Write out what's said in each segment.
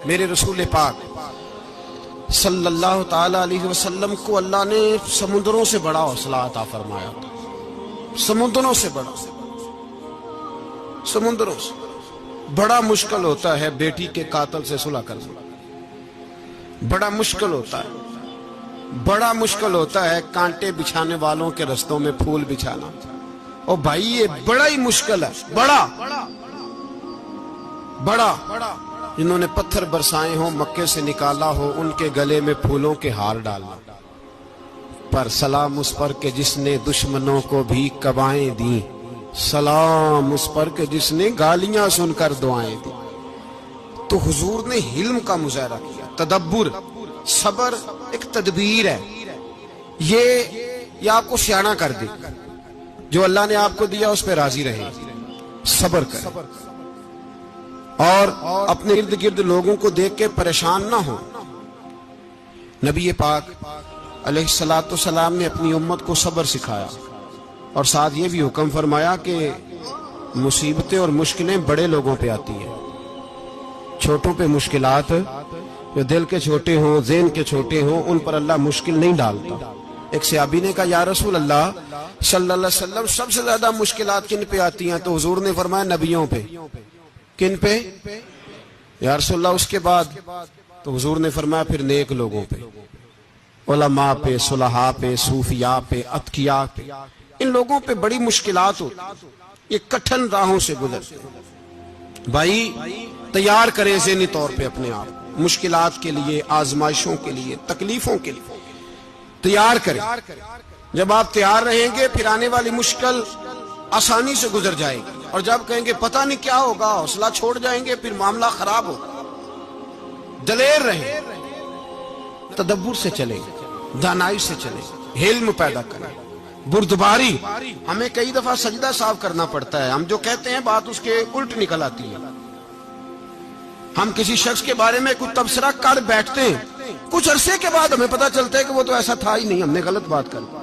میرے رسول پاک صلی اللہ تعالی علیہ وسلم کو اللہ نے سمندروں سے بڑا حوصلہ عطا فرمایا تھا، سمندروں سے بڑا، سمندروں سے بڑا مشکل ہوتا ہے بیٹی کے قاتل سے صلح کرنا، بڑا مشکل ہوتا ہے، بڑا مشکل ہوتا ہے کانٹے بچھانے والوں کے رستوں میں پھول بچھانا۔ اور بھائی یہ بڑا ہی مشکل ہے، بڑا بڑا، جنہوں نے پتھر برسائے ہوں، مکے سے نکالا ہو، ان کے گلے میں پھولوں کے ہار ڈالنا، پر سلام اس پر کہ جس نے دشمنوں کو بھی قبائیں دیں، سلام اس پر کہ جس نے گالیاں سن کر دعائیں دی۔ تو حضور نے حلم کا مظاہرہ کیا، تدبر، صبر ایک تدبیر ہے، یہ آپ کو سیاںہ کر دے، جو اللہ نے آپ کو دیا اس پہ راضی رہے، صبر کریں، اور اپنے ارد گرد لوگوں کو دیکھ کے پریشان نہ ہو۔ نبی پاک علیہ السلام نے اپنی امت کو صبر سکھایا، اور ساتھ یہ بھی حکم فرمایا کہ مصیبتیں اور مشکلیں بڑے لوگوں پہ آتی ہیں، چھوٹوں پہ مشکلات، جو دل کے چھوٹے ہوں، ذہن کے چھوٹے ہوں، ان پر اللہ مشکل نہیں ڈالتا۔ ایک صحابی نے کہا یا رسول اللہ صلی اللہ علیہ وسلم سب سے زیادہ مشکلات کن پہ آتی ہیں؟ تو حضور نے فرمایا نبیوں پہ۔ کن پہ یا رسول اللہ؟ اس کے بعد تو حضور نے فرمایا پھر نیک لوگوں پہ، علماء پہ، صلحاء پہ، صوفیاء پہ، اتقیاء پہ، ان لوگوں پہ بڑی مشکلات ہوتی، یہ کٹھن راہوں سے گزرتے ہیں۔ بھائی تیار کریں ذہنی طور پہ اپنے آپ، مشکلات کے لیے، آزمائشوں کے لیے، تکلیفوں کے لیے تیار کریں۔ جب آپ تیار رہیں گے پھر آنے والی مشکل آسانی سے گزر جائے گی، اور جب کہیں گے پتہ نہیں کیا ہوگا، حوصلہ چھوڑ جائیں گے، پھر معاملہ خراب ہوگا۔ دلیر رہیں، تدبر سے چلیں، دانائی سے چلیں، علم پیدا کریں، بردباری۔ ہمیں کئی دفعہ سجدہ صاف کرنا پڑتا ہے، ہم جو کہتے ہیں بات اس کے الٹ نکل آتی ہے۔ ہم کسی شخص کے بارے میں کوئی تبصرہ کر بیٹھتے ہیں، کچھ عرصے کے بعد ہمیں پتہ چلتا ہے کہ وہ تو ایسا تھا ہی نہیں، ہم نے غلط بات کر دی۔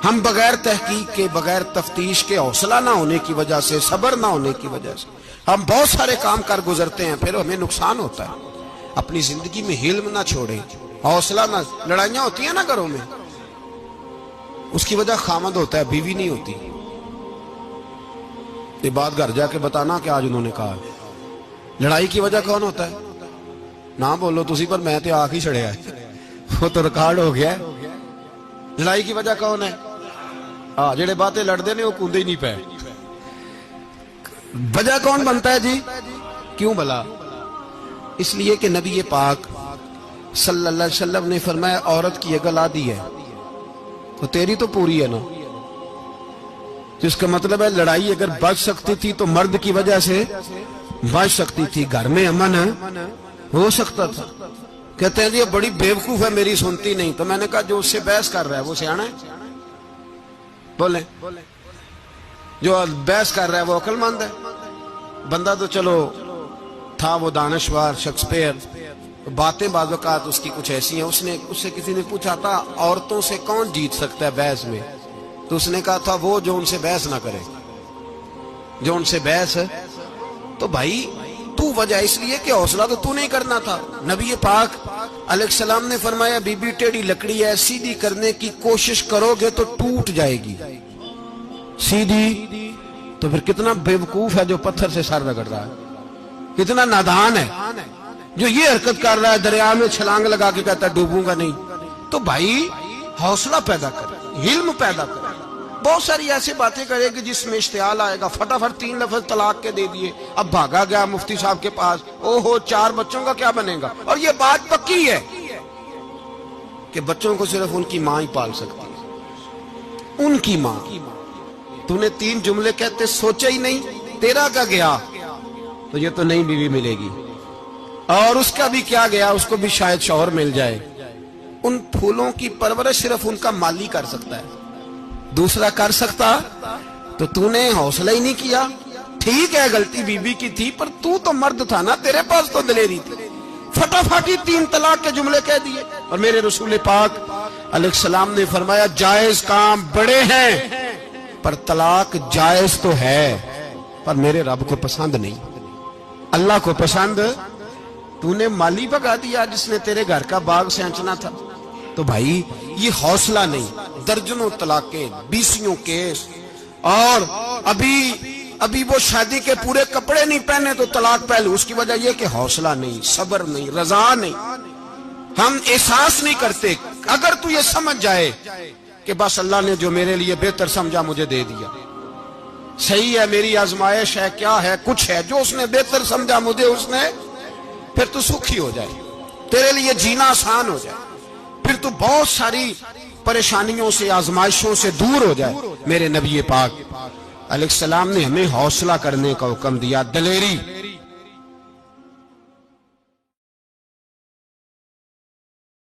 ہم بغیر تحقیق کے، بغیر تفتیش کے، حوصلہ نہ ہونے کی وجہ سے، صبر نہ ہونے کی وجہ سے ہم بہت سارے کام کر گزرتے ہیں، پھر ہمیں نقصان ہوتا ہے۔ اپنی زندگی میں حلم نہ چھوڑیں، حوصلہ نہ، لڑائیاں ہوتی ہیں نا گھروں میں، اس کی وجہ خامد ہوتا ہے، بیوی نہیں ہوتی۔ یہ بات گھر جا کے بتانا کہ آج انہوں نے کہا لڑائی کی وجہ کون ہوتا ہے؟ نہ بولو تسی، پر میں تو آنکھ ہی چڑھیا ہے، وہ تو ریکارڈ ہو گیا ہے۔ لڑائی کی وجہ کون ہے؟ جڑے باتیں لڑتے ہیں وہ کندے ہی نہیں پے۔ وجہ کون بنتا ہے جی؟ کیوں بلا؟ اس لیے کہ نبی پاک صلی اللہ علیہ وسلم نے فرمایا عورت کی عقل آدھی ہے تو تیری تو پوری ہے نا، جس کا مطلب ہے لڑائی اگر بچ سکتی تھی تو مرد کی وجہ سے بچ سکتی تھی، گھر میں امن ہو سکتا تھا۔ کہتے ہیں یہ بڑی بیوقوف ہے، میری سنتی نہیں۔ تو میں نے کہا جو اس سے بحث کر رہا ہے وہ سیاںا ہے؟ بولیں، جو بحث کر رہا ہے وہ عقل مند ہے؟ بندہ تو چلو تھا وہ دانشور، شیکسپیئر، باتیں بعض اوقات اس کی کچھ ایسی ہیں۔ اس سے کسی نے پوچھا تھا عورتوں سے کون جیت سکتا ہے بحث میں، تو اس نے کہا تھا وہ جو ان سے بحث نہ کرے، جو ان سے بحث ہے۔ تو بھائی تو وجہ اس لیے کہ حوصلہ تو نہیں کرنا تھا۔ نبی پاک علیہ السلام نے فرمایا بی بی ٹیڑھی لکڑی ہے، سیدھی کرنے کی کوشش کرو گے تو ٹوٹ جائے گی، سیدھی۔ تو پھر کتنا بیوقوف ہے جو پتھر سے سر رگڑ رہا ہے، کتنا نادان ہے جو یہ حرکت کر رہا ہے، دریا میں چھلانگ لگا کے کہتا ہے ڈوبوں گا نہیں۔ تو بھائی حوصلہ پیدا کرے، علم پیدا کرے، بہت ساری ایسی باتیں کرے کہ جس میں اشتعال آئے گا، فٹافٹ 3 لفظ طلاق کے دے دیے، اب بھاگا گیا مفتی صاحب کے پاس، او ہو 4 بچوں کا کیا بنے گا؟ اور یہ بات پکی ہے کہ بچوں کو صرف ان کی ماں ہی پال سکتی ہے، ان کی ماں۔ تو نے 3 جملے کہتے سوچا ہی نہیں، تیرا کا گیا تو یہ تو نئی بیوی ملے گی، اور اس کا بھی کیا گیا، اس کو بھی شاید شوہر مل جائے۔ ان پھولوں کی پرورش صرف ان کا مالی کر سکتا ہے، دوسرا کر سکتا؟ تو نے حوصلہ ہی نہیں کیا۔ ٹھیک ہے غلطی بی بی کی تھی، پر تو مرد تھا نا، تیرے پاس تو دلیری تھی، فٹافٹ 3 طلاق کے جملے کہہ دیے۔ اور میرے رسول پاک علیہ السلام نے فرمایا جائز کام بڑے ہیں، پر طلاق جائز تو ہے، پر میرے رب کو پسند نہیں، اللہ کو پسند تو نے مالی بھگا دیا جس نے تیرے گھر کا باغ سینچنا تھا. تو بھائی یہ حوصلہ نہیں. درجنوں طلاقیں، 20 کیس، اور ابھی وہ شادی کے پورے کپڑے نہیں پہنے تو طلاق پہلو. اس کی وجہ یہ کہ حوصلہ نہیں، صبر نہیں، رضا نہیں. ہم احساس نہیں کرتے. اگر تو یہ سمجھ جائے کہ بس اللہ نے جو میرے لیے بہتر سمجھا مجھے دے دیا، صحیح ہے، میری آزمائش ہے، کیا ہے، کچھ ہے، جو اس نے بہتر سمجھا مجھے اس نے، پھر تو سکھی ہو جائے، تیرے لیے جینا آسان ہو جائے، پھر تو بہت ساری پریشانیوں سے، آزمائشوں سے دور ہو جائے. میرے نبی پاک علیہ السلام نے ہمیں حوصلہ کرنے کا حکم دیا، دلیری.